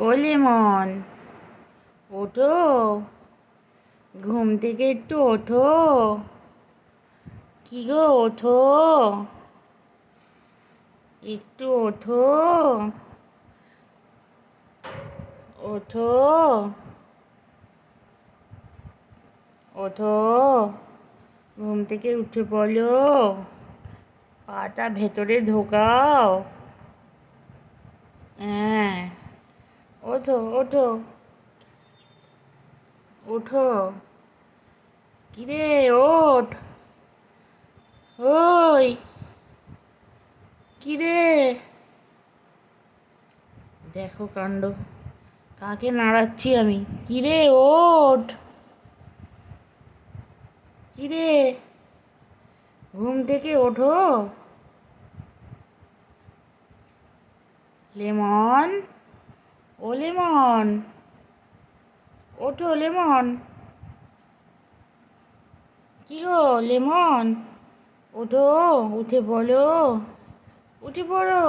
ও lemon, ওঠো, ঘুম থেকে একটু ওঠো। কি গো, ওঠো, একটু ওঠো, ওঠো, ওঠো, ঘুম থেকে উঠে বলো, পাটা ভেতরে ঢোকাও। হ্যাঁ, ওঠো, ওঠো, ওঠো, কিরে, ওঠ, ওই, কিরে, দেখো কাণ্ড, কাকে নাড়াচ্ছি আমি। কিরে, ওঠ, কিরে, ঘুম থেকে ওঠো। লেমন, ও লেমন, ওঠো লেমন। কি গো লেমন, ওঠো, উঠে বলো, উঠে পড়ো।